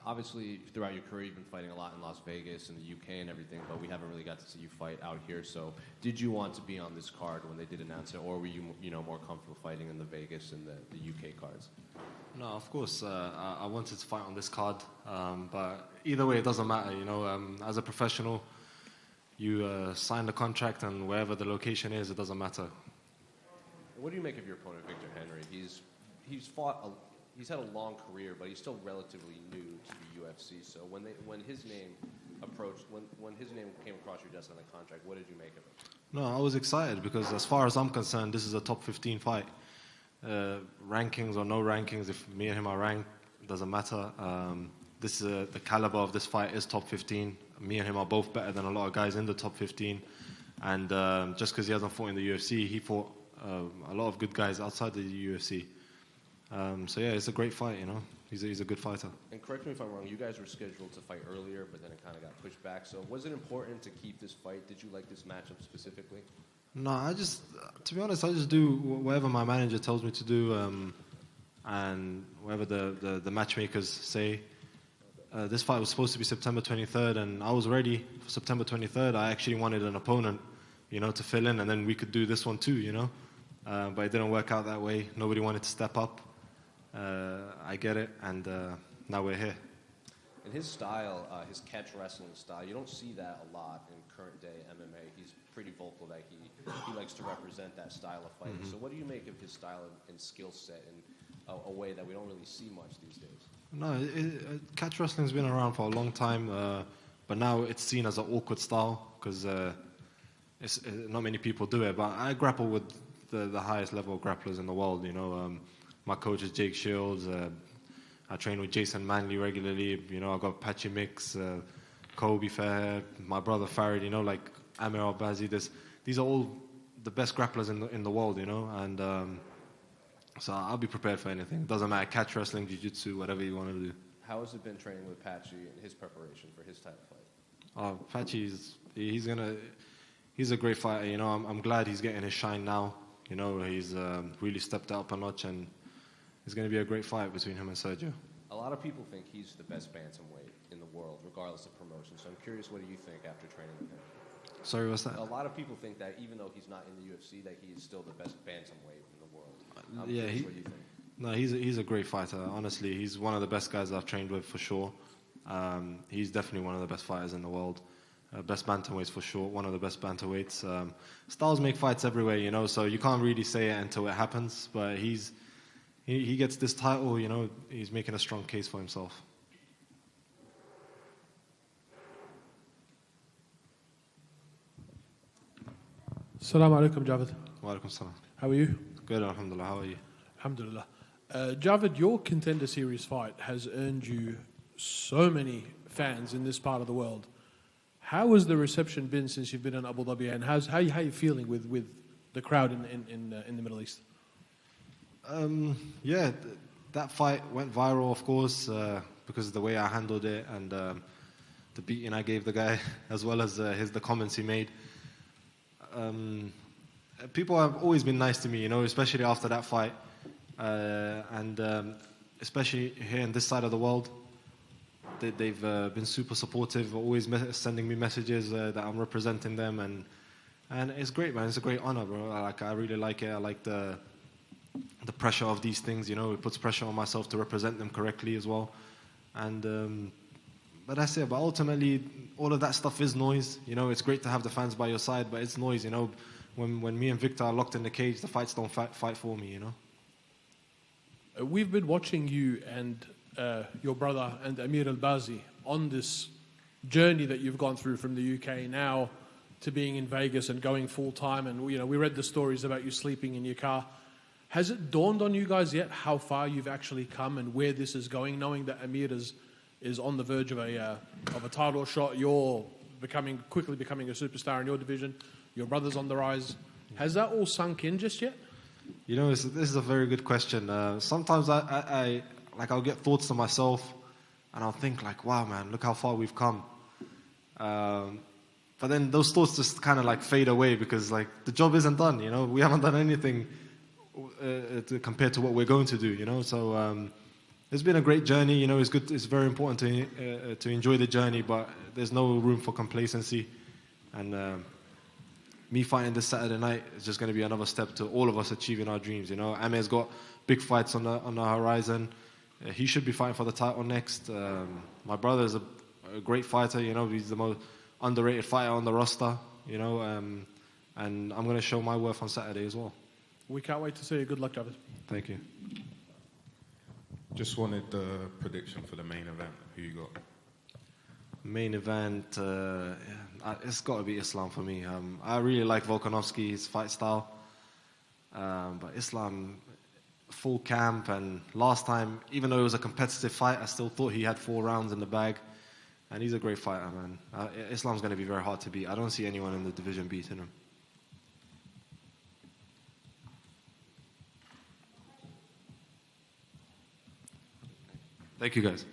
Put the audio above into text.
Obviously, throughout your career, you've been fighting a lot in Las Vegas and the UK and everything, but we haven't really got to see you fight out here. So, did you want to be on this card when they did announce it, or were you, more comfortable fighting in the Vegas and the UK cards? No, of course, I wanted to fight on this card, but either way, it doesn't matter. As a professional, you sign the contract, and wherever the location is, it doesn't matter. What do you make of your opponent, Victor Henry? He's had a long career, but he's still relatively new to the UFC. So when his name came across your desk on the contract, what did you make of it? No, I was excited because as far as I'm concerned, this is a top 15 fight. Rankings or no rankings, if me and him are ranked, it doesn't matter. The caliber of this fight is top 15. Me and him are both better than a lot of guys in the top 15. And just because he hasn't fought in the UFC, he fought a lot of good guys outside the UFC. So yeah, it's a great fight, He's a good fighter. And correct me if I'm wrong, you guys were scheduled to fight earlier, but then it kind of got pushed back. So was it important to keep this fight? Did you like this matchup specifically? No, to be honest, I just do whatever my manager tells me to do, and whatever the matchmakers say. This fight was supposed to be September 23rd, and I was ready for September 23rd. I actually wanted an opponent, to fill in, and then we could do this one too, But it didn't work out that way. Nobody wanted to step up. I get it, and now we're here. And his style, his catch wrestling style, you don't see that a lot in current day MMA. He's pretty vocal that he likes to represent that style of fighting. Mm-hmm. So what do you make of his style and skill set in a way that we don't really see much these days? No, catch wrestling's been around for a long time, but now it's seen as an awkward style because not many people do it. But I grapple with the highest level grapplers in the world. My coach is Jake Shields. I train with Jason Manley regularly. I got Patchy Mix, Kobe Fair, my brother Farid. Like Amir Albazi. These are all the best grapplers in the world. And so I'll be prepared for anything. It doesn't matter, catch wrestling, jiu-jitsu, whatever you want to do. How has it been training with Patchy and his preparation for his type of fight? Oh, Patchy, he's a great fighter. I'm glad he's getting his shine now. He's really stepped up a notch, and it's going to be a great fight between him and Sergio. A lot of people think he's the best bantamweight in the world, regardless of promotion. So I'm curious, what do you think after training with him? Sorry, what's that? A lot of people think that even though he's not in the UFC, that he is still the best bantamweight in the world. What do you think? No, he's a great fighter. Honestly, he's one of the best guys I've trained with for sure. He's definitely one of the best fighters in the world. Best bantamweights for sure. One of the best bantamweights. Styles make fights everywhere, so you can't really say it until it happens. But he gets this title, he's making a strong case for himself. Assalamu alaikum, Javid. Wa alaikum salam. How are you? Good, alhamdulillah. How are you? Alhamdulillah. Javid, your Contender Series fight has earned you so many fans in this part of the world. How has the reception been since you've been in Abu Dhabi, and how are you feeling with the crowd in the Middle East? That fight went viral, of course, because of the way I handled it and the beating I gave the guy, as well as the comments he made. People have always been nice to me, especially after that fight, and especially here in this side of the world. They've been super supportive, always sending me messages that I'm representing them, and it's great, man. It's a great honor, bro. I really like it. I like the pressure of these things, it puts pressure on myself to represent them correctly as well. And but that's it. But ultimately, all of that stuff is noise. It's great to have the fans by your side, but it's noise. When me and Victor are locked in the cage, the fights don't fight for me. We've been watching you and your brother and Amir Albazi on this journey that you've gone through from the UK now to being in Vegas and going full time. And we read the stories about you sleeping in your car. Has it dawned on you guys yet how far you've actually come and where this is going, knowing that Amir is on the verge of a title shot? You're quickly becoming a superstar in your division. Your brother's on the rise. Has that all sunk in just yet? This is a very good question. Sometimes I'll get thoughts to myself, and I'll think like, wow, man, look how far we've come. But then those thoughts just kind of fade away because the job isn't done. We haven't done anything compared to what we're going to do. So it's been a great journey. You know, it's good. It's very important to enjoy the journey, but there's no room for complacency. And me fighting this Saturday night is just going to be another step to all of us achieving our dreams. You know, Amir's got big fights on the horizon. He should be fighting for the title next. My brother is a great fighter. You know, he's the most underrated fighter on the roster. You know, and I'm going to show my worth on Saturday as well. We can't wait to see you. Good luck, Javid. Thank you. Just wanted the prediction for the main event. Who you got? Main event, it's got to be Islam for me. I really like Volkanovski's fight style. But Islam, full camp, and last time, even though it was a competitive fight, I still thought he had 4 rounds in the bag. And he's a great fighter, man. Islam's going to be very hard to beat. I don't see anyone in the division beating him. Thank you, guys.